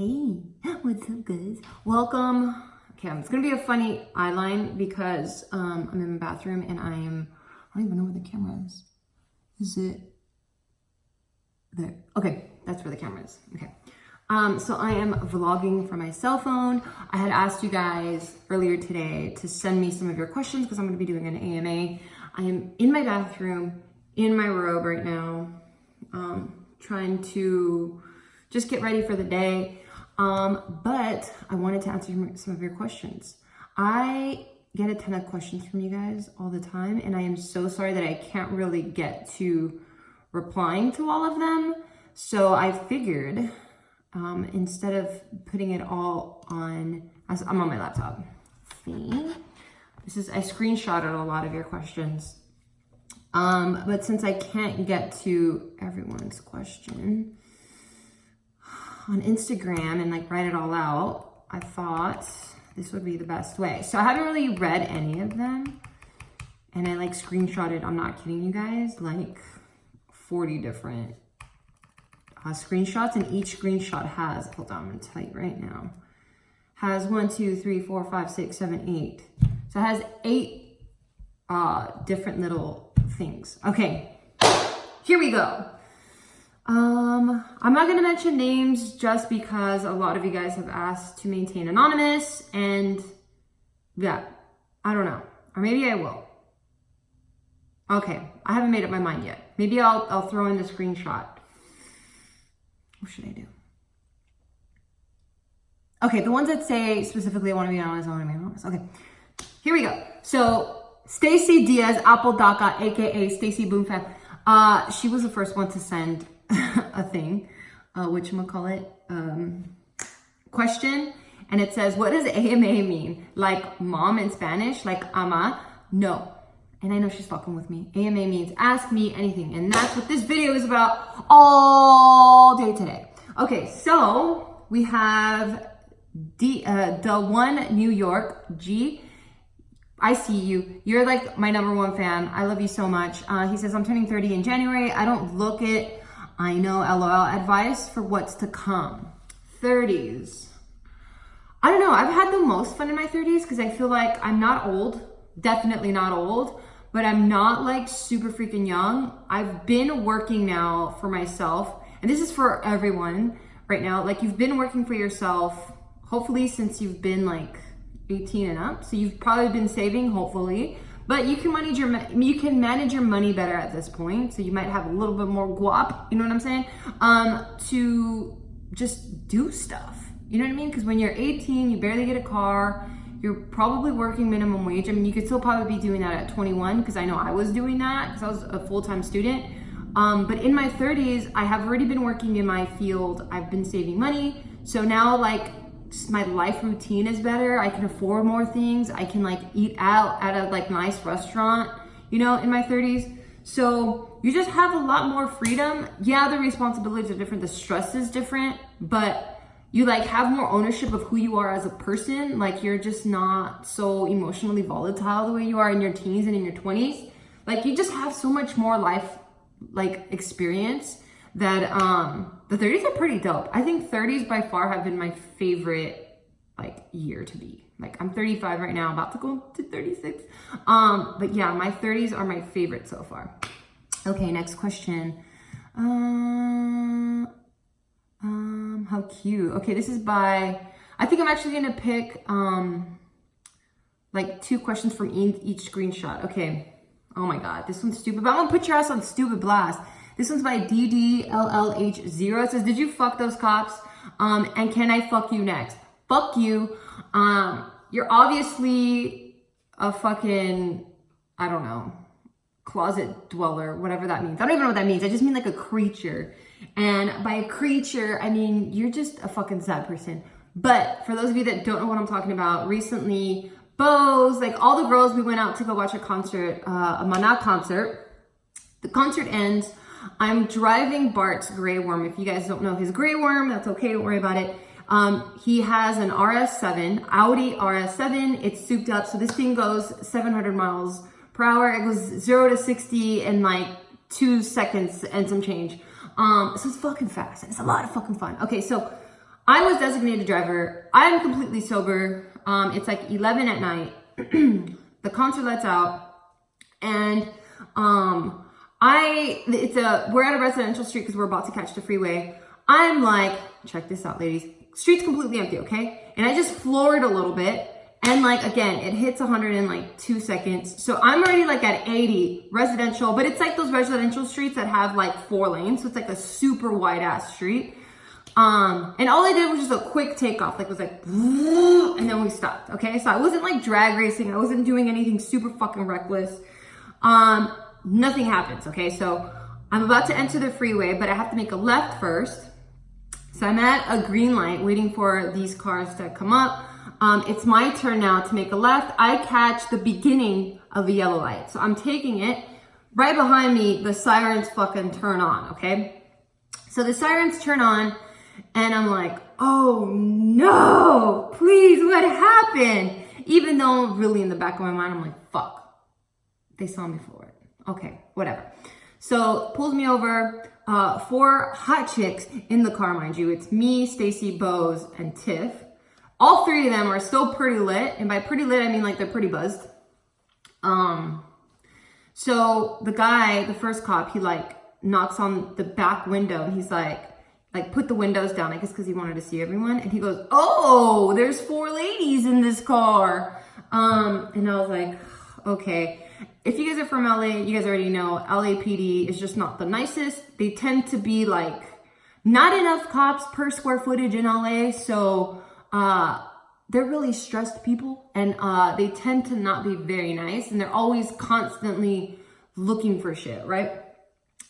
Hey, what's up guys? Welcome. Okay, it's gonna be a funny eye line because I'm in my bathroom and I don't even know where the camera is. Is it there? Okay, that's where the camera is. Okay. So I am vlogging from my cell phone. I had asked you guys earlier today to send me some of your questions because I'm gonna be doing an AMA. I am in my bathroom, in my robe right now, trying to just get ready for the day. But I wanted to answer some of your questions. I get a ton of questions from you guys all the time, and I am so sorry that I can't really get to replying to all of them. So I figured, instead of putting it all on, I'm on my laptop. See? I screenshotted a lot of your questions. But since I can't get to everyone's question on Instagram and like write it all out, I thought this would be the best way. So I haven't really read any of them, and I like screenshotted, I'm not kidding you guys, like 40 different screenshots, and each screenshot has, hold on, I'm gonna tell you right now, has 1, 2, 3, 4, 5, 6, 7, 8. So it has 8 different little things. Okay, here we go. I'm not gonna mention names just because a lot of you guys have asked to maintain anonymous, and yeah, I don't know, or maybe I will. Okay, I haven't made up my mind yet. Maybe I'll throw in the screenshot. What should I do? Okay, the ones that say specifically I want to be anonymous, I want to be anonymous. Okay, here we go. So Stacy Diaz, Apple DACA, aka Stacy Boomfam, she was the first one to send a thing, whatchamacallit, question, and it says, what does AMA mean? Like mom in Spanish, like ama? No. And I know she's fucking with me. AMA means ask me anything, and that's what this video is about all day today. Okay, so we have the one New York G. I see you. You're like my #1 fan. I love you so much. He says, I'm turning 30 in January. I don't look it. I know, LOL. Advice for what's to come. 30s. I don't know. I've had the most fun in my 30s because I feel like I'm not old. Definitely not old. But I'm not like super freaking young. I've been working now for myself. And this is for everyone right now. Like, you've been working for yourself, hopefully since you've been like 18 and up. So you've probably been saving, hopefully. But you can manage your money better at this point. So you might have a little bit more guap, you know what I'm saying? To just do stuff. You know what I mean? Because when you're 18, you barely get a car. You're probably working minimum wage. I mean, you could still probably be doing that at 21, because I know I was doing that because I was a full-time student. But in my 30s, I have already been working in my field. I've been saving money. So now, like, my life routine is better. I can afford more things. I can like eat out at a like nice restaurant, you know, in my 30s. So you just have a lot more freedom. Yeah, the responsibilities are different. The stress is different, but you like have more ownership of who you are as a person. Like, you're just not so emotionally volatile the way you are in your teens and in your 20s. Like, you just have so much more life like experience that the 30s are pretty dope. I think 30s by far have been my favorite like year to be. Like, I'm 35 right now, about to go to 36. But yeah, my 30s are my favorite so far. Okay, next question. How cute. Okay, this is by, I think I'm actually gonna pick like 2 questions from each screenshot. Okay. Oh my God, this one's stupid, but I'm gonna put your ass on stupid blast. This one's by DDLLH0. It says, did you fuck those cops? And can I fuck you next? Fuck you. You're obviously a fucking, I don't know, closet dweller, whatever that means. I don't even know what that means. I just mean like a creature. And by a creature, I mean, you're just a fucking sad person. But for those of you that don't know what I'm talking about, recently, Bose, like all the girls, we went out to go watch a concert, a Mana concert. The concert ends. I'm driving Bart's Grey Worm. If you guys don't know his Grey Worm, that's okay, don't worry about it. He has an RS7, Audi RS7. It's souped up, so this thing goes 700 miles per hour. It goes 0 to 60 in like 2 seconds and some change. So it's fucking fast. It's a lot of fucking fun. Okay, so I was designated driver. I'm completely sober. It's like 11 at night. The concert lets out, and we're at a residential street because we're about to catch the freeway. I'm like, check this out, ladies. Street's completely empty, okay? And I just floored a little bit, and like again, it hits 100 in like 2 seconds. So I'm already like at 80 residential, but it's like those residential streets that have like 4 lanes, so it's like a super wide ass street. And all I did was just a quick takeoff, like it was like, and then we stopped, okay? So I wasn't like drag racing, I wasn't doing anything super fucking reckless. Nothing happens, okay? So I'm about to enter the freeway, but I have to make a left first. So I'm at a green light waiting for these cars to come up. It's my turn now to make a left. I catch the beginning of the yellow light. So I'm taking it. Right behind me, the sirens fucking turn on, okay? So the sirens turn on, and I'm like, oh no, please, what happened? Even though really in the back of my mind, I'm like, fuck, they saw me for it. Okay, whatever. So pulls me over, 4 hot chicks in the car, mind you. It's me, Stacy, Bose, and Tiff. All 3 of them are still pretty lit. And by pretty lit, I mean like they're pretty buzzed. So the guy, the first cop, he like knocks on the back window, and he's like put the windows down, I guess because he wanted to see everyone. And he goes, oh, there's 4 ladies in this car. And I was like, okay. If you guys are from LA, you guys already know LAPD is just not the nicest. They tend to be like not enough cops per square footage in LA. So they're really stressed people, and they tend to not be very nice. And they're always constantly looking for shit, right?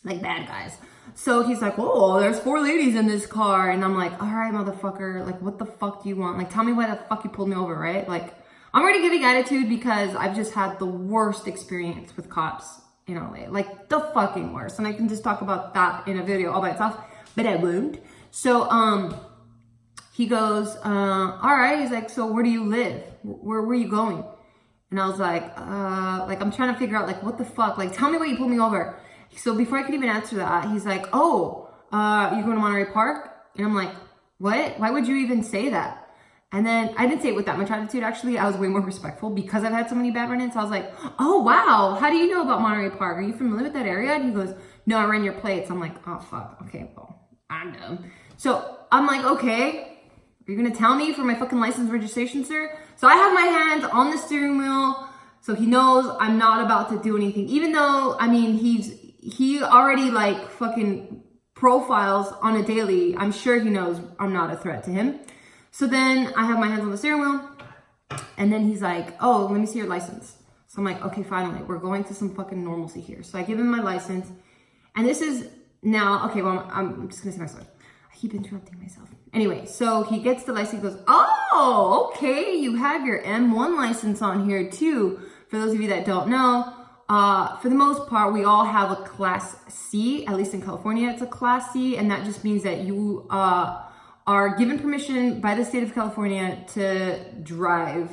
Like bad guys. So he's like, oh, there's 4 ladies in this car. And I'm like, all right, motherfucker. Like, what the fuck do you want? Like, tell me why the fuck you pulled me over, right? Like, I'm already giving attitude because I've just had the worst experience with cops in LA. Like, the fucking worst. And I can just talk about that in a video all by itself, but I won't. So, he goes, all right. He's like, so where do you live? Where are you going? And I was like, I'm trying to figure out, like, what the fuck? Like, tell me why you pulled me over. So before I could even answer that, he's like, oh, you going to Monterey Park? And I'm like, what? Why would you even say that? And then I didn't say it with that much attitude, actually. I was way more respectful because I've had so many bad run-ins. So I was like, oh, wow. How do you know about Monterey Park? Are you familiar with that area? And he goes, no, I ran your plates. I'm like, oh, fuck. Okay, well, I'm dumb. So I'm like, okay, are you going to tell me for my fucking license registration, sir? So I have my hands on the steering wheel. So he knows I'm not about to do anything. Even though, I mean, he already like fucking profiles on a daily. I'm sure he knows I'm not a threat to him. So then I have my hands on the steering wheel, and then he's like, oh, let me see your license. So I'm like, okay, finally, we're going to some fucking normalcy here. So I give him my license, and this is now, okay, well, I'm just gonna say my story. I keep interrupting myself. Anyway, so he gets the license, he goes, oh, okay, you have your M1 license on here too. For those of you that don't know, for the most part, we all have a Class C, at least in California, it's a Class C, and that just means that you are given permission by the state of California to drive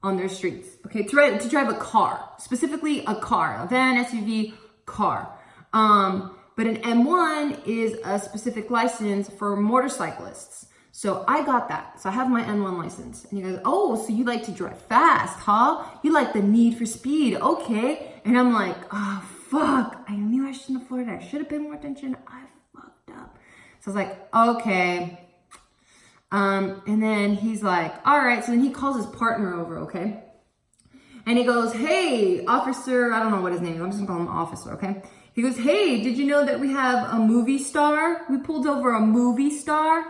on their streets, okay, to drive a car, specifically a car, a van, SUV, car. But an M1 is a specific license for motorcyclists. So I got that. So I have my M1 license. And he goes, oh, so you like to drive fast, huh? You like the need for speed, okay. And I'm like, oh, fuck. I knew I shouldn't have floored it. I should have paid more attention. I fucked up. So I was like, okay. And then he's like, all right. So then he calls his partner over, okay? And he goes, hey, officer, I don't know what his name is. I'm just gonna call him officer, okay? He goes, hey, did you know that we have a movie star? We pulled over a movie star.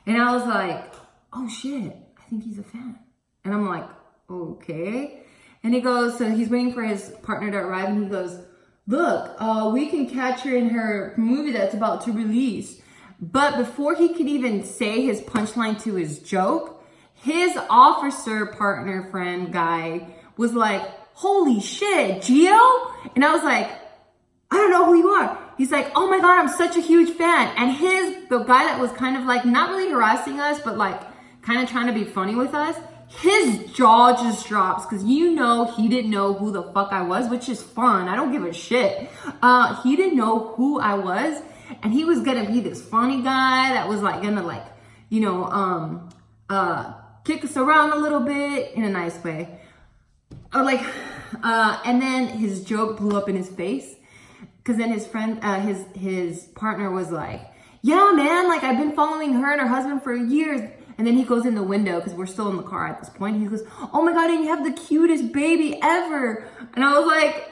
And I was like, oh shit, I think he's a fan. And I'm like, okay. And he goes, so he's waiting for his partner to arrive, and he goes, look, we can catch her in her movie that's about to release. But before he could even say his punchline to his joke, his officer partner friend guy was like, holy shit, Gio? And I was like, I don't know who you are. He's like, oh my God, I'm such a huge fan. And the guy that was kind of like, not really harassing us, but like kind of trying to be funny with us, his jaw just drops because you know he didn't know who the fuck I was, which is fun. I don't give a shit. He didn't know who I was. And he was gonna be this funny guy that was like gonna like kick us around a little bit in a nice way. Or like, and then his joke blew up in his face. Cause then his friend, his partner was like, yeah, man, like I've been following her and her husband for years. And then he goes in the window, because we're still in the car at this point. He goes, oh my God, and you have the cutest baby ever. And I was like,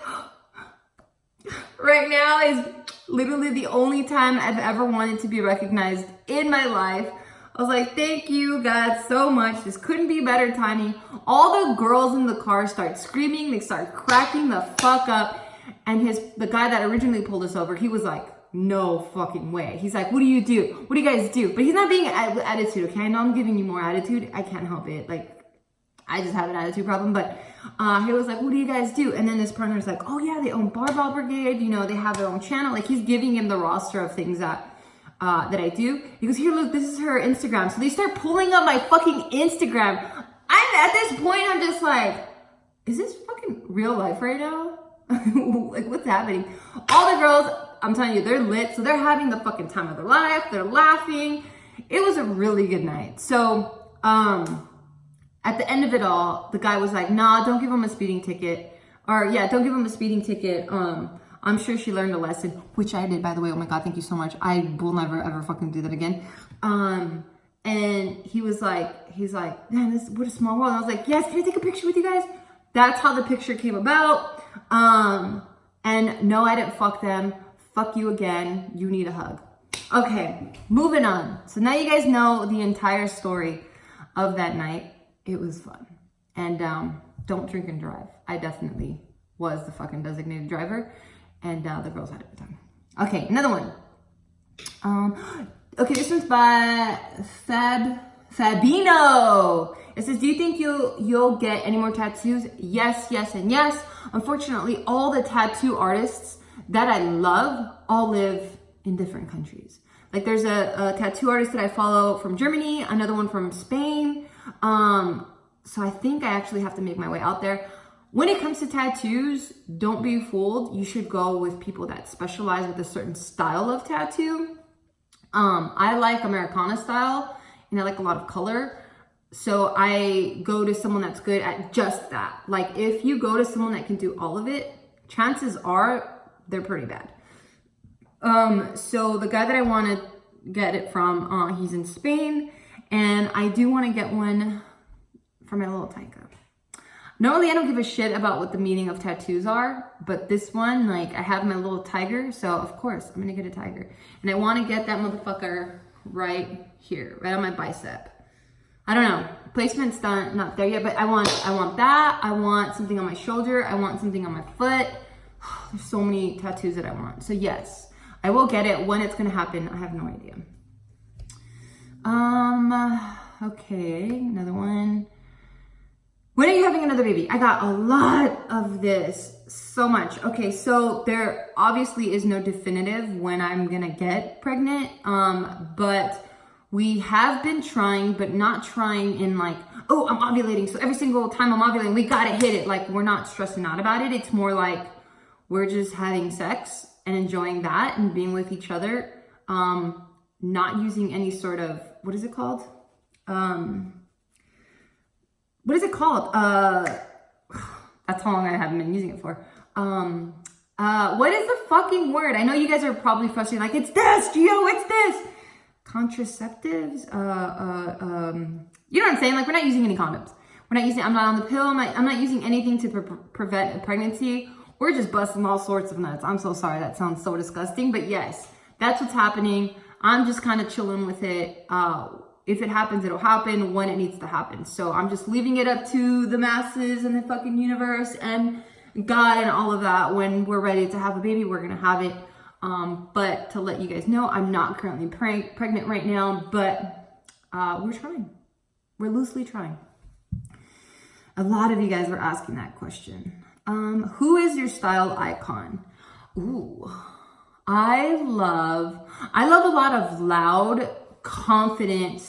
right now is literally the only time I've ever wanted to be recognized in my life. I was like, thank you, God, so much. This couldn't be better timing. All the girls in the car start screaming. They start cracking the fuck up. And the guy that originally pulled us over, he was like, no fucking way. He's like, what do you do? What do you guys do? But he's not being attitude, okay? I know I'm giving you more attitude. I can't help it. Like, I just have an attitude problem. But he was like, what do you guys do? And then this partner's like, oh yeah, they own Barbell Brigade. They have their own channel. Like, he's giving him the roster of things that I do. He goes, here, look, this is her Instagram. So they start pulling up my fucking Instagram. At this point, I'm just like, is this fucking real life right now? Like, what's happening? All the girls, I'm telling you, they're lit. So they're having the fucking time of their life. They're laughing. It was a really good night. So, at the end of it all, the guy was like, nah, don't give him a speeding ticket. Or yeah, don't give him a speeding ticket. I'm sure she learned a lesson, which I did, by the way. Oh my God, thank you so much. I will never, ever fucking do that again. And he's like, man, what a small world. I was like, yes, can I take a picture with you guys? That's how the picture came about. And no, I didn't fuck them. Fuck you again. You need a hug. Okay, moving on. So now you guys know the entire story of that night. It was fun. And don't drink and drive. I definitely was the fucking designated driver. And the girls had a good time. Okay, another one. Okay, this one's by Fabino. It says, do you think you'll get any more tattoos? Yes, yes, and yes. Unfortunately, all the tattoo artists that I love all live in different countries. Like, there's a tattoo artist that I follow from Germany, another one from Spain. So I think I actually have to make my way out there. When it comes to tattoos, don't be fooled. You should go with people that specialize with a certain style of tattoo. I like Americana style, and I like a lot of color. So I go to someone that's good at just that. Like, if you go to someone that can do all of it, chances are they're pretty bad. So the guy that I want to get it from, he's in Spain, and I do want to get one for my little tiger. Normally, I don't give a shit about what the meaning of tattoos are, but this one, like, I have my little tiger, so of course, I'm gonna get a tiger. And I wanna get that motherfucker right here, right on my bicep. I don't know, placement's not there yet, but I want that. I want something on my shoulder. I want something on my foot. There's so many tattoos that I want. So yes, I will get it. When it's gonna happen, I have no idea. Okay, another one. When are you having another baby? I got a lot of this, so much. Okay, so there obviously is no definitive when I'm gonna get pregnant, but we have been trying, but not trying in like, oh, I'm ovulating, so every single time I'm ovulating, we gotta hit it. Like, we're not stressing out about it. It's more like we're just having sex and enjoying that and being with each other, not using any sort of, what is it called? What is it called? That's how long I haven't been using it for. What is the fucking word? I know you guys are probably frustrated, like, it's this, Gio, it's this. Contraceptives? You know what I'm saying? Like, we're not using any condoms. I'm not on the pill. I'm not using anything to prevent a pregnancy. We're just busting all sorts of nuts. I'm so sorry. That sounds so disgusting. But yes, that's what's happening. I'm just kind of chilling with it. If it happens, it'll happen when it needs to happen. So I'm just leaving it up to the masses and the fucking universe and God and all of that. When we're ready to have a baby, we're going to have it. But to let you guys know, I'm not currently pregnant right now, but we're trying. We're loosely trying. A lot of you guys were asking that question. Who is your style icon? Ooh, I love a lot of loud, confident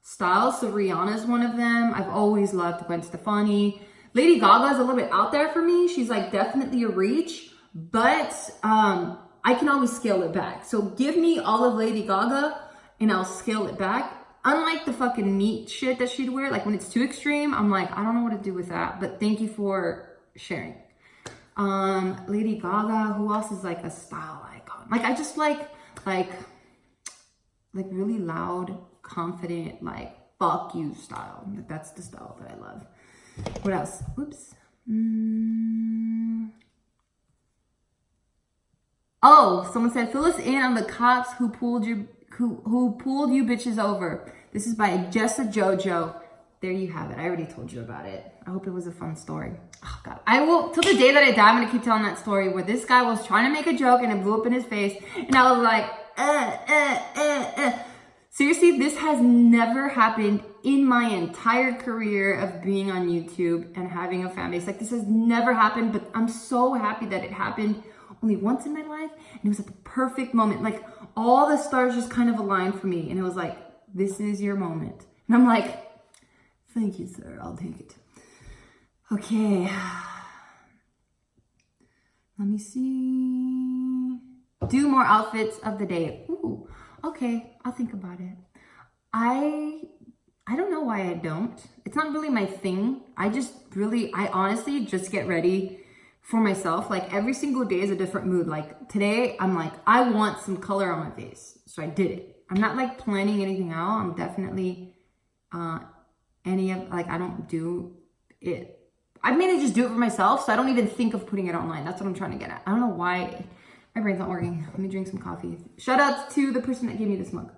styles. So Rihanna's one of them. I've always loved Gwen Stefani. Lady Gaga's a little bit out there for me. She's like definitely a reach, but I can always scale it back. So give me all of Lady Gaga and I'll scale it back. unlike the fucking meat shit that she'd wear, like when it's too extreme, I'm like, I don't know what to do with that, but thank you for sharing. Lady Gaga, who else is like a style icon? Like, I just like really loud, confident, like, fuck you style. Like, that's the style that I love. What else? Oops. Oh, someone said, fill us in on the cops who pulled you bitches over. This is by Jessa Jojo. There you have it. I already told you about it. I hope it was a fun story. Oh God. I will, till the day that I die, I'm gonna keep telling that story where this guy was trying to make a joke and it blew up in his face. And I was like, Seriously, this has never happened in my entire career of being on YouTube and having a fan base. Like, this has never happened, but I'm so happy that it happened only once in my life. And it was at the perfect moment. Like, all the stars just kind of aligned for me. And it was like, this is your moment. And I'm like, thank you, sir. I'll take it. Okay. Let me see. Do more outfits of the day. Ooh, okay. I'll think about it. I don't know why I don't. It's not really my thing. I honestly just get ready for myself. Like, every single day is a different mood. Like, today, I'm like, I want some color on my face. So I did it. I'm not like planning anything out. I'm definitely, I don't do it. I mainly just do it for myself. So I don't even think of putting it online. That's what I'm trying to get at. I don't know why my brain's not working. Let me drink some coffee. Shout out to the person that gave me this mug.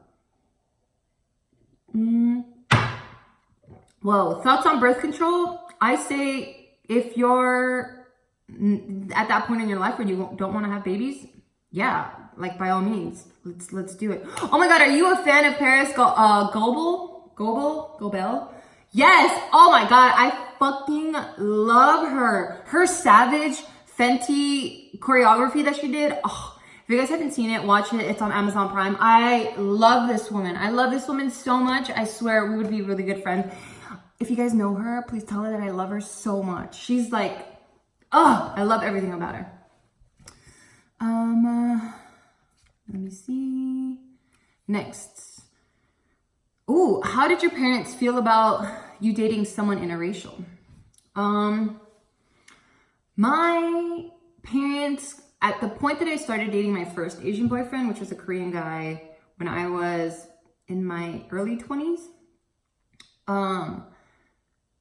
Whoa, thoughts on birth control? I say, if you're at that point in your life where you don't want to have babies, yeah, like, by all means, let's do it. Oh my God, are you a fan of Paris Gobel? Yes. Oh my God, I fucking love her. Her Savage Fenty choreography that she did. Oh, if you guys haven't seen it, watch it. It's on Amazon Prime. I love this woman. I love this woman so much. I swear we would be really good friends. If you guys know her, please tell her that I love her so much. She's like, oh, I love everything about her. Let me see. Next. Ooh, how did your parents feel about you dating someone interracial? My parents, at the point that I started dating my first Asian boyfriend, which was a Korean guy, when I was in my early 20s,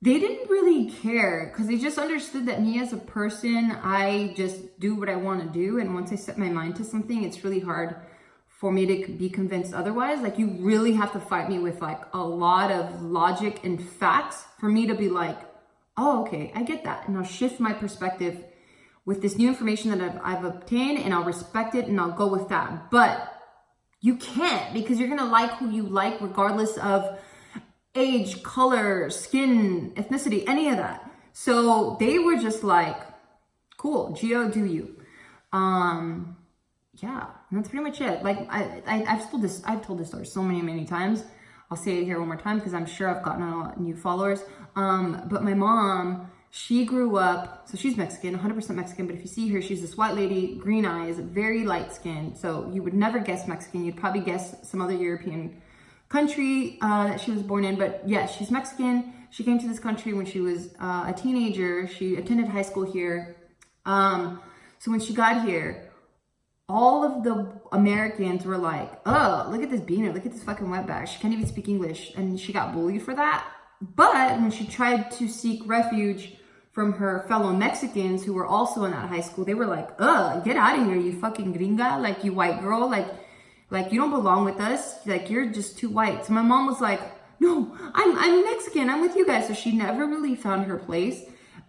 they didn't really care, because they just understood that me as a person, I just do what I want to do. And once I set my mind to something, it's really hard for me to be convinced otherwise. Like, you really have to fight me with like a lot of logic and facts for me to be like, oh, okay, I get that. And I'll shift my perspective with this new information that I've obtained, and I'll respect it and I'll go with that. But you can't, because you're going to like who you like regardless of age, color, skin, ethnicity, any of that. So they were just like, cool, Gio, do you. Yeah, and that's pretty much it. Like, I've told this story so many times. I'll say it here one more time because I'm sure I've gotten a lot of new followers. But my mom, she grew up, so she's Mexican, 100% Mexican, but if you see her, she's this white lady, green eyes, very light skin. So you would never guess Mexican. You'd probably guess some other European country that she was born in. But yeah, she's Mexican. She came to this country when she was a teenager. She attended high school here. So when she got here, all of the Americans were like, oh, look at this beaner, look at this fucking wetback. She can't even speak English. And she got bullied for that. But when she tried to seek refuge from her fellow Mexicans who were also in that high school, they were like, ugh, get out of here, you fucking gringa, like, you white girl, like you don't belong with us, like, you're just too white. So my mom was like, no, I'm Mexican, I'm with you guys. So she never really found her place.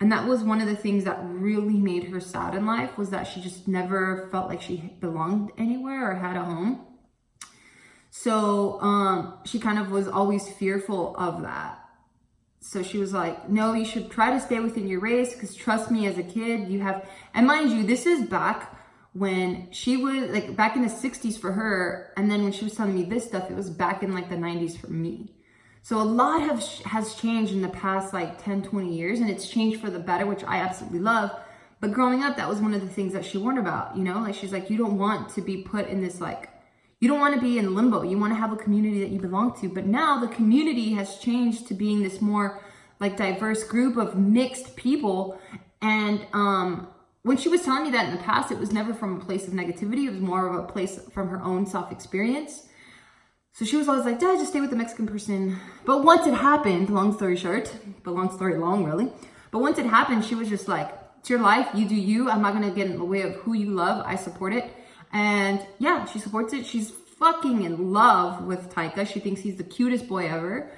And that was one of the things that really made her sad in life, was that she just never felt like she belonged anywhere or had a home. So she kind of was always fearful of that. So she was like, no, you should try to stay within your race, because trust me, as a kid, you have, and mind you, this is back when she was, like, back in the 60s for her. And then when she was telling me this stuff, it was back in like the 90s for me. So a lot has changed in the past like 10, 20 years, and it's changed for the better, which I absolutely love. But growing up, that was one of the things that she warned about, you know, like, she's like, you don't want to be put in this, like, You don't want to be in limbo. You want to have a community that you belong to. But now the community has changed to being this more like diverse group of mixed people. And when she was telling me that in the past, it was never from a place of negativity. It was more of a place from her own self-experience. So she was always like, Dad, just stay with the Mexican person. But once it happened, long story short, but long story long, really. But once it happened, she was just like, it's your life, you do you. I'm not going to get in the way of who you love. I support it. And yeah, she supports it. She's fucking in love with Taika. She thinks he's the cutest boy ever.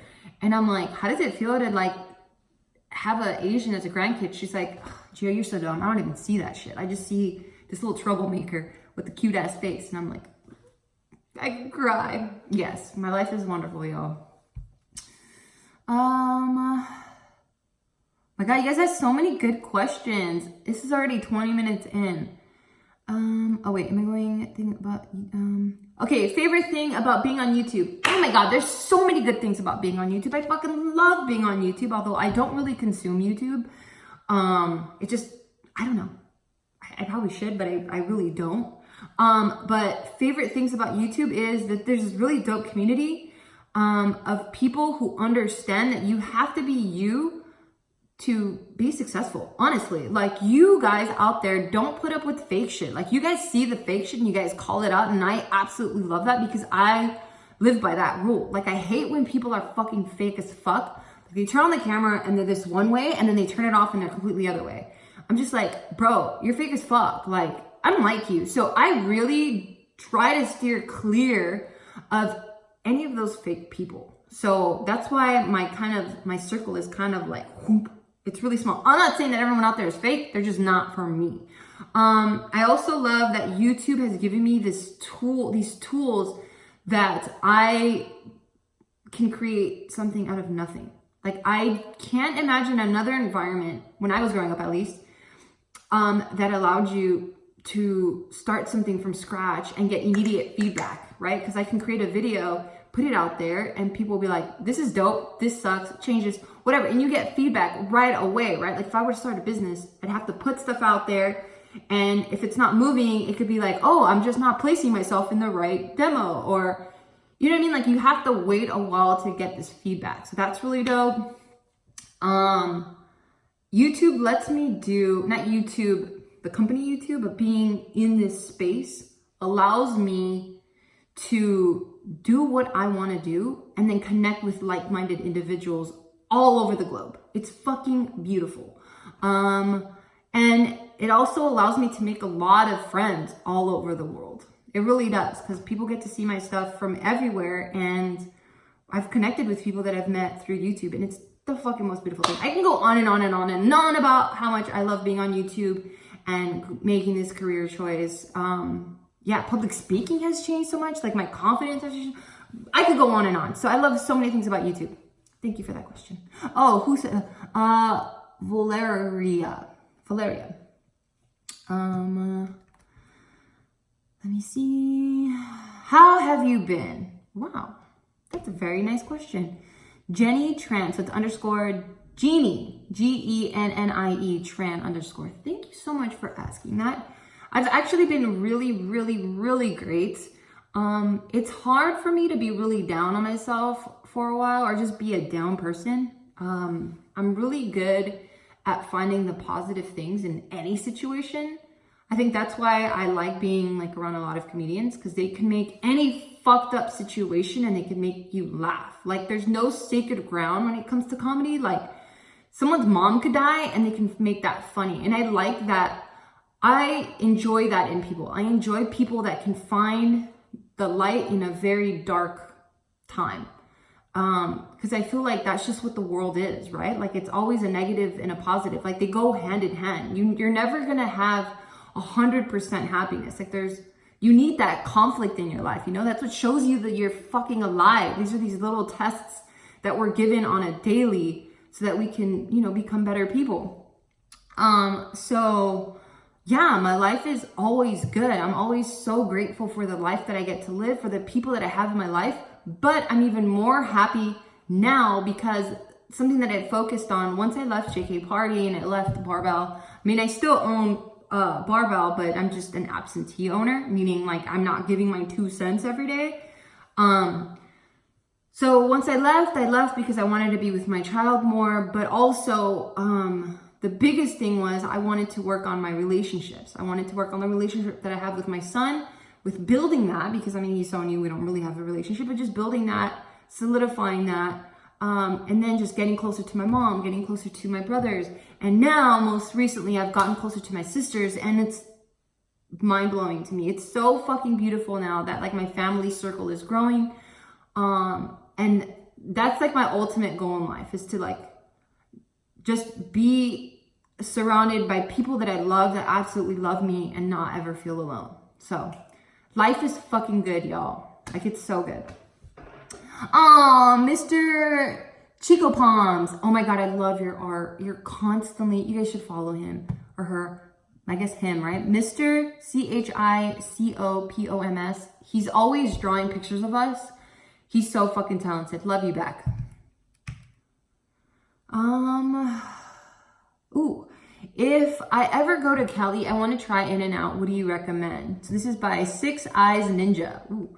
And I'm like, how does it feel to like have an Asian as a grandkid? She's like, Gio, you're so dumb. I don't even see that shit. I just see this little troublemaker with the cute ass face. And I'm like, I can cry. Yes, my life is wonderful, y'all. My God, you guys have so many good questions. This is already 20 minutes in. Oh wait, am I going think about, okay, favorite thing about being on YouTube. Oh my God, there's so many good things about being on YouTube. I fucking love being on YouTube, although I don't really consume YouTube. It just, I don't know. I probably should, but I really don't. But favorite things about YouTube is that there's this really dope community, of people who understand that you have to be you to be successful. Honestly, like you guys out there don't put up with fake shit. Like you guys see the fake shit and you guys call it out. And I absolutely love that because I live by that rule. Like I hate when people are fucking fake as fuck. They turn on the camera and they're this one way and then they turn it off and they're completely other way. I'm just like, bro, you're fake as fuck. Like I don't like you. So I really try to steer clear of any of those fake people. So that's why my circle is kind of like, whoop. It's really small. I'm not saying that everyone out there is fake. They're just not for me. I also love that YouTube has given me these tools that I can create something out of nothing. Like I can't imagine another environment, when I was growing up at least, that allowed you to start something from scratch and get immediate feedback, right? Because I can create a video, put it out there, and people will be like, this is dope, this sucks, changes, whatever. And you get feedback right away, right? Like if I were to start a business, I'd have to put stuff out there. And if it's not moving, it could be like, oh, I'm just not placing myself in the right demo. Or, you know what I mean? Like you have to wait a while to get this feedback. So that's really dope. YouTube lets me do, not YouTube, the company YouTube, but being in this space allows me to do what I want to do and then connect with like-minded individuals all over the globe. It's fucking beautiful. And it also allows me to make a lot of friends all over the world. It really does, because people get to see my stuff from everywhere, and I've connected with people that I've met through YouTube, and it's the fucking most beautiful thing. I can go on and on and on and on about how much I love being on YouTube and making this career choice. Yeah, public speaking has changed so much. Like my confidence has changed. I could go on and on. So I love so many things about YouTube. Thank you for that question. Oh, who said, Valeria. Let me see. How have you been? Wow, that's a very nice question. Jenny Tran, so it's underscore Jeannie, Gennie, Tran underscore. Thank you so much for asking that. I've actually been really, really, really great. It's hard for me to be really down on myself for a while or just be a down person. I'm really good at finding the positive things in any situation. I think that's why I like being like around a lot of comedians, because they can make any fucked up situation and they can make you laugh. Like there's no sacred ground when it comes to comedy. Like someone's mom could die and they can make that funny. And I like that. I enjoy that in people. I enjoy people that can find the light in a very dark time. Because I feel like that's just what the world is, right? Like it's always a negative and a positive. Like they go hand in hand. You're never going to have 100% happiness. Like you need that conflict in your life. You know, that's what shows you that you're fucking alive. These are these little tests that we're given on a daily so that we can, you know, become better people. So yeah, my life is always good. I'm always so grateful for the life that I get to live, for the people that I have in my life. But I'm even more happy now because something that I focused on once I left JK Party and I left Barbell. I mean, I still own Barbell, but I'm just an absentee owner, meaning like I'm not giving my 2 cents every day. So once I left because I wanted to be with my child more, but also the biggest thing was I wanted to work on my relationships. I wanted to work on the relationship that I have with my son, with building that, because I mean, he's so new, we don't really have a relationship, but just building that, solidifying that, and then just getting closer to my mom, getting closer to my brothers. And now, most recently, I've gotten closer to my sisters, and it's mind-blowing to me. It's so fucking beautiful now that like my family circle is growing. And that's like my ultimate goal in life, is to like just be surrounded by people that I love, that absolutely love me, and not ever feel alone. So life is fucking good, y'all. Like, it's so good. Oh, Mr. Chico Palms. Oh my God, I love your art. You're constantly, you guys should follow him or her. I guess him, right? Mr. CHICOPOMS. He's always drawing pictures of us. He's so fucking talented. Love you back. Ooh, if I ever go to Cali, I want to try In-N-Out. What do you recommend? So this is by 6 Eyes Ninja. Ooh,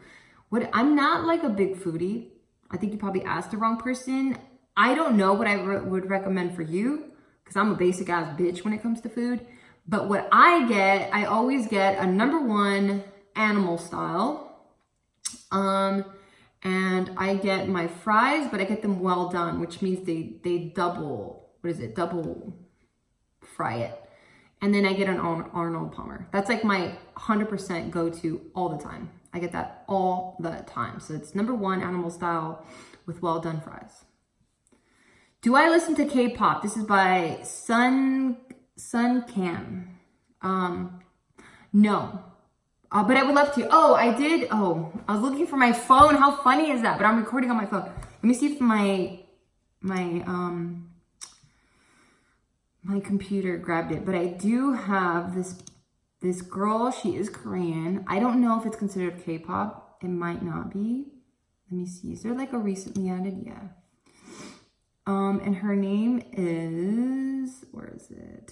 I'm not like a big foodie. I think you probably asked the wrong person. I don't know what I would recommend for you, because I'm a basic ass bitch when it comes to food. But what I always get a #1 animal style. And I get my fries, but I get them well done, which means they double, double fry it. And then I get an Arnold Palmer. That's like my 100% go-to all the time. I get that all the time. So it's #1 animal style with well done fries. Do I listen to K-pop? This is by Sun Cam. No. But I would love to. Oh, I did. Oh, I was looking for my phone. How funny is that? But I'm recording on my phone. Let me see if my computer grabbed it. But I do have this girl. She is Korean. I don't know if it's considered K-pop. It might not be. Let me see. Is there like a recently added? Yeah. And her name is, where is it?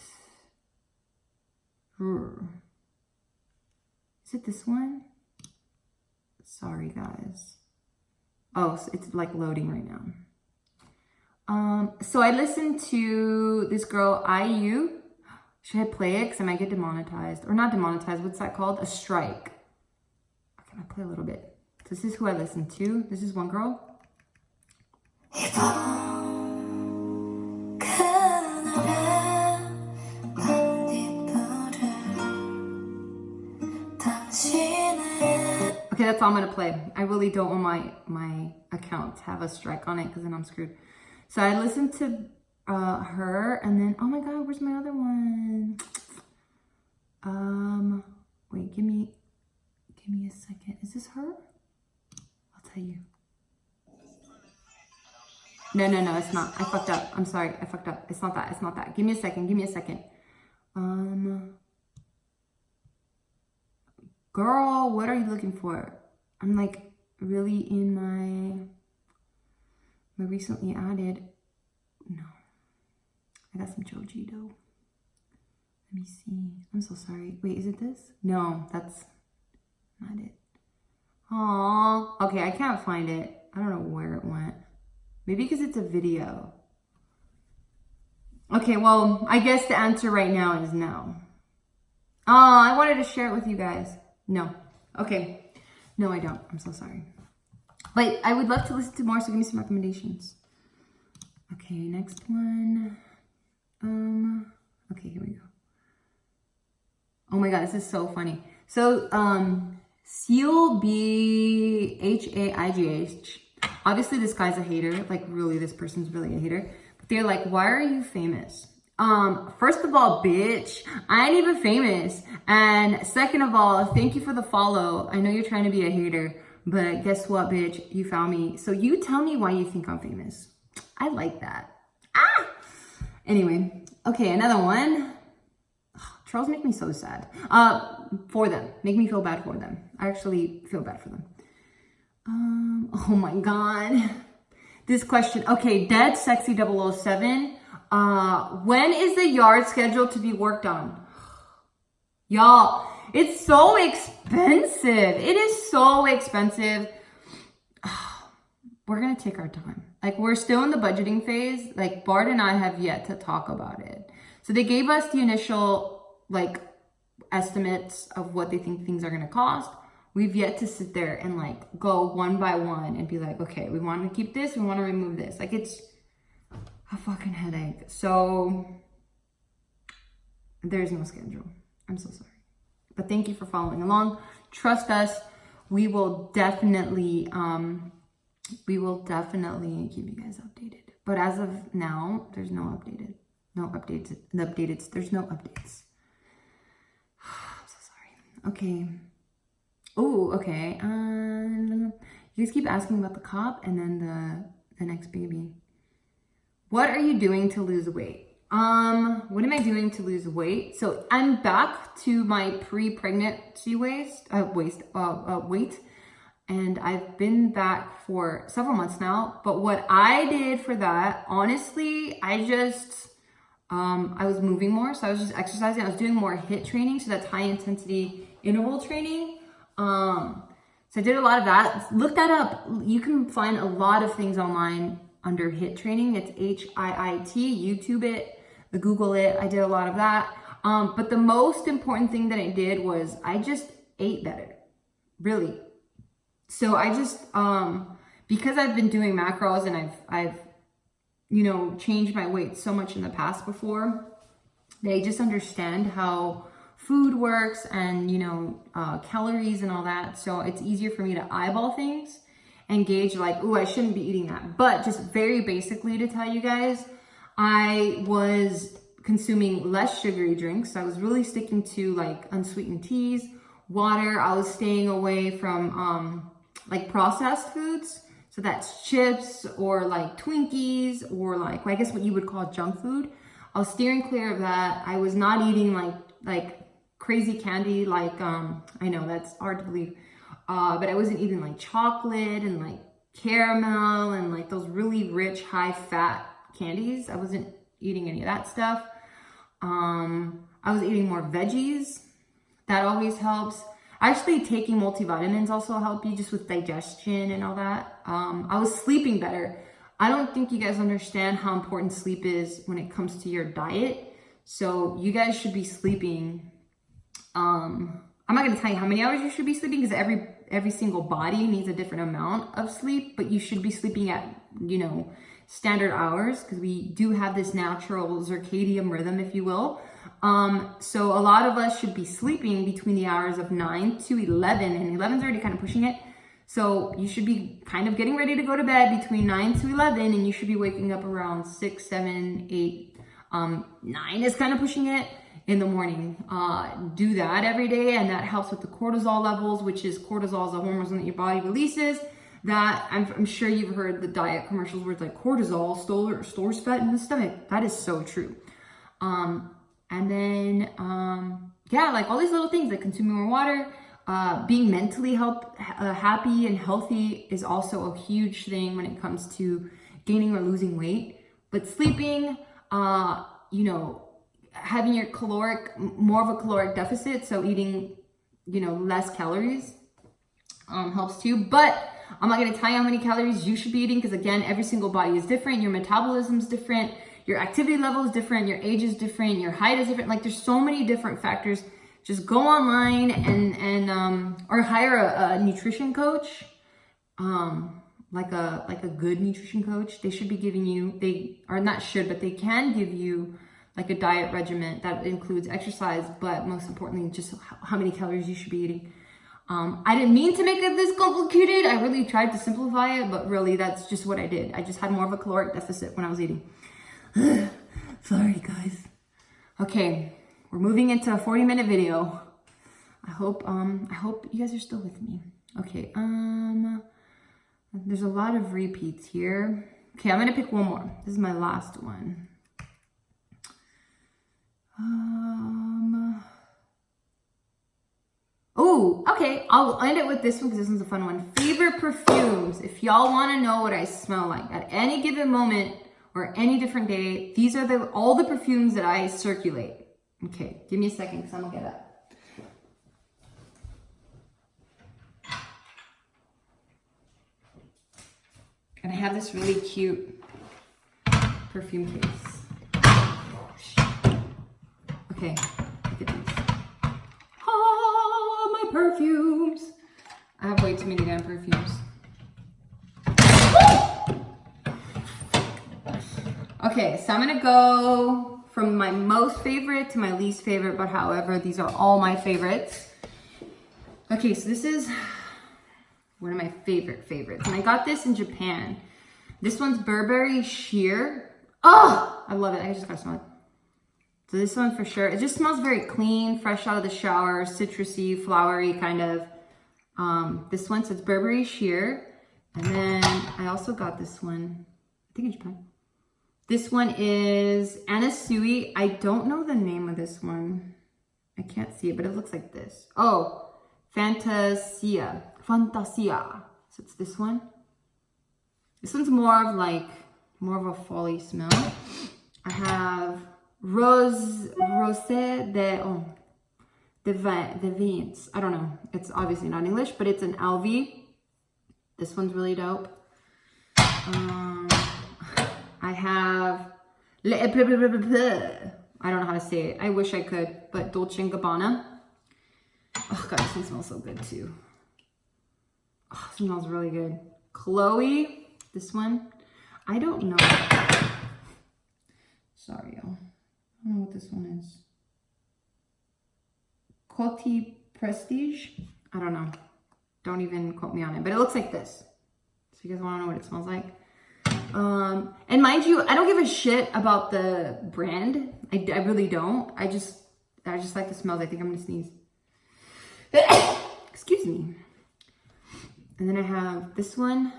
Is it this one? Sorry, guys. Oh, so it's like loading right now. So I listened to this girl, IU. Should I play it? Because I might get demonetized. Or not demonetized. What's that called? A strike. Okay, I'll play a little bit. This is who I listened to. This is one girl. Okay, that's all I'm gonna play. I really don't want my account to have a strike on it, because then I'm screwed. So I listened to her, and then, oh my God, where's my other one? Wait, give me a second. Is this her? I'll tell you. No, it's not. I fucked up. I'm sorry, I fucked up. It's not that. Give me a second. Girl, what are you looking for? I'm like really in my recently added. No, I got some Joji though. Let me see. I'm so sorry. Wait, is it this? No, that's not it. Aww. Okay, I can't find it. I don't know where it went. Maybe because it's a video. Okay, well, I guess the answer right now is no. Oh, I wanted to share it with you guys. No. Okay. No, I don't. I'm so sorry. But I would love to listen to more, so give me some recommendations. Okay, next one. Okay, here we go. Oh my God, this is so funny. So, Seal BHAIGH. Obviously, this guy's a hater. Like, really, this person's really a hater. But they're like, why are you famous? First of all, bitch, I ain't even famous. And second of all, thank you for the follow. I know you're trying to be a hater, but guess what, bitch? You found me. So you tell me why you think I'm famous. I like that. Ah! Anyway, okay, another one. Trolls make me so sad. For them. Make me feel bad for them. I actually feel bad for them. Oh my God. This question. Okay, Dead Sexy 007. When is the yard scheduled to be worked on? Y'all, it's so expensive. It is so expensive. We're gonna take our time. Like, we're still in the budgeting phase. Like, Bart and I have yet to talk about it. So they gave us the initial, like, estimates of what they think things are gonna cost. We've yet to sit there and, like, go one by one and be like, okay, we want to keep this, we want to remove this. Like, it's a fucking headache. So there's no schedule. I'm so sorry. But thank you for following along. Trust us. We will definitely keep you guys updated. But as of now, there's no updates. There's no updates. I'm so sorry. Okay. Oh, okay. You guys keep asking about the cop and then the next baby. What are you doing to lose weight? What am I doing to lose weight? So I'm back to my pre-pregnancy weight, and I've been back for several months now. But what I did for that, honestly, I was moving more, so I was just exercising. I was doing more HIIT training, so that's high intensity interval training. So I did a lot of that. Look that up. You can find a lot of things online under HIIT training. It's HIIT. YouTube it. Google it. I did a lot of that. But the most important thing that I did was I just ate better, really. So I just, because I've been doing macros and I've, changed my weight so much in the past before, that I just understand how food works and, calories and all that. So it's easier for me to eyeball things and gauge like, oh, I shouldn't be eating that. But just very basically to tell you guys, I was consuming less sugary drinks. So I was really sticking to like unsweetened teas, water. I was staying away from like processed foods. So that's chips or like Twinkies or like, I guess what you would call junk food. I was steering clear of that. I was not eating like crazy candy. Like, I know that's hard to believe. But I wasn't eating like chocolate and like caramel and like those really rich, high fat candies. I wasn't eating any of that stuff. I was eating more veggies. That always helps. Actually, taking multivitamins also help you just with digestion and all that. I was sleeping better. I don't think you guys understand how important sleep is when it comes to your diet. So you guys should be sleeping. I'm not going to tell you how many hours you should be sleeping because every single body needs a different amount of sleep, but you should be sleeping at, standard hours because we do have this natural circadian rhythm, if you will. So a lot of us should be sleeping between the hours of 9 to 11, and 11 is already kind of pushing it. So you should be kind of getting ready to go to bed between 9 to 11, and you should be waking up around 6, 7, 8, 9 is kind of pushing it in the morning. Do that every day, and that helps with the cortisol levels, which is cortisol is a hormone that your body releases. That I'm sure you've heard the diet commercials where it's like cortisol stores fat in the stomach. That is so true. And then, like all these little things like consuming more water, being mentally happy and healthy is also a huge thing when it comes to gaining or losing weight. But sleeping, having your more of a caloric deficit, so eating, less calories, helps too. But I'm not going to tell you how many calories you should be eating because, again, every single body is different. Your metabolism is different. Your activity level is different. Your age is different. Your height is different. Like, there's so many different factors. Just go online and or hire a nutrition coach, like a good nutrition coach. They should be giving you, they can give you like a diet regimen that includes exercise, but most importantly, just how many calories you should be eating. I didn't mean to make it this complicated. I really tried to simplify it, but really that's just what I did. I just had more of a caloric deficit when I was eating. Sorry, guys. Okay, we're moving into a 40-minute video. I hope you guys are still with me. Okay, there's a lot of repeats here. Okay, I'm gonna pick one more. This is my last one. Oh, okay, I'll end it with this one because this one's a fun one. Favorite perfumes. If y'all want to know what I smell like at any given moment or any different day, these are all the perfumes that I circulate. Okay, give me a second because I'm gonna get up. And I have this really cute perfume case. Okay, look at these. Ah, my perfumes. I have way too many damn perfumes. Okay, so I'm gonna go from my most favorite to my least favorite, but however, these are all my favorites. Okay, so this is one of my favorites. And I got this in Japan. This one's Burberry Sheer. Oh, I love it. I just gotta smell it. So this one for sure. It just smells very clean, fresh out of the shower, citrusy, flowery kind of. This one, so it's Burberry Sheer. And then I also got this one, I think in Japan. This one is Anasui. I don't know the name of this one. I can't see it, but it looks like this. Oh, Fantasia. So it's this one. This one's more of a fall-y smell. I have Rosé de Vins. I don't know. It's obviously not English, but it's an LV. This one's really dope. I have I don't know how to say it. I wish I could, but Dolce & Gabbana. Oh god, this one smells so good too. Oh, it smells really good. Chloe, this one. I don't know. Sorry, y'all. I don't know what this one is. Coty Prestige. I don't know. Don't even quote me on it, but it looks like this. So you guys want to know what it smells like? And mind you, I don't give a shit about the brand. I really don't. I just like the smells. I think I'm gonna sneeze. Excuse me. And then I have this one,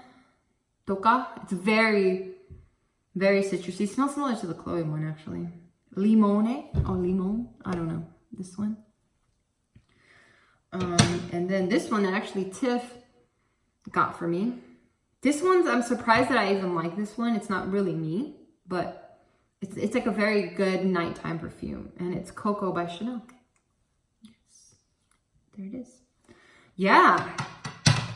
Toka. It's very, very citrusy. It smells similar to the Chloe one actually. Limone or limon. I don't know. This one. And then this one that actually Tiff got for me. This one's, I'm surprised that I even like this one. It's not really me, but it's like a very good nighttime perfume. And it's Coco by Chanel. Yes. There it is. Yeah.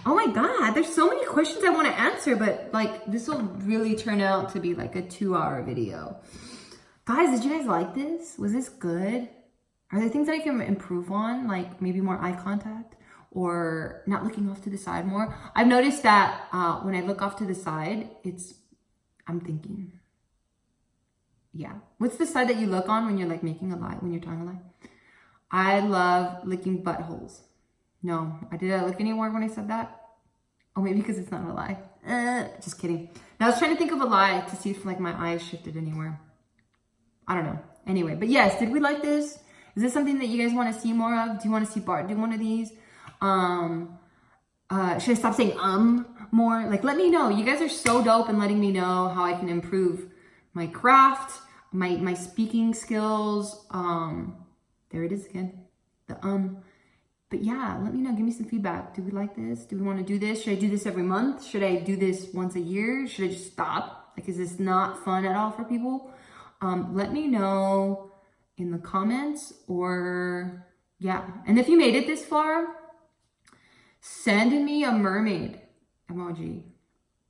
Oh my God, there's so many questions I want to answer, but like this will really turn out to be like a 2-hour video. Guys, did you guys like this? Was this good? Are there things that I can improve on? Like maybe more eye contact or not looking off to the side more? I've noticed that when I look off to the side, I'm thinking, yeah. What's the side that you look on when you're like making a lie, when you're telling a lie? I love licking buttholes. No, did I look anywhere when I said that? Oh, maybe because it's not a lie. Just kidding. Now I was trying to think of a lie to see if like my eyes shifted anywhere. I don't know. Anyway, but yes, did we like this? Is this something that you guys want to see more of? Do you want to see Bart do one of these? Should I stop saying more? Like, let me know. You guys are so dope in letting me know how I can improve my craft, my speaking skills. There it is again. But yeah, let me know. Give me some feedback. Do we like this? Do we want to do this? Should I do this every month? Should I do this once a year? Should I just stop? Like, is this not fun at all for people? Let me know in the comments or yeah. And if you made it this far, send me a mermaid emoji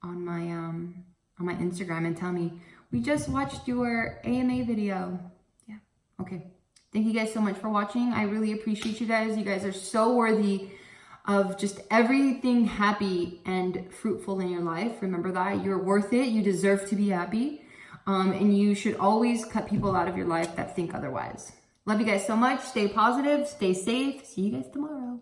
on my Instagram and tell me, we just watched your AMA video. Yeah, okay. Thank you guys so much for watching. I really appreciate you guys. You guys are so worthy of just everything happy and fruitful in your life. Remember that. You're worth it. You deserve to be happy. And you should always cut people out of your life that think otherwise. Love you guys so much. Stay positive. Stay safe. See you guys tomorrow.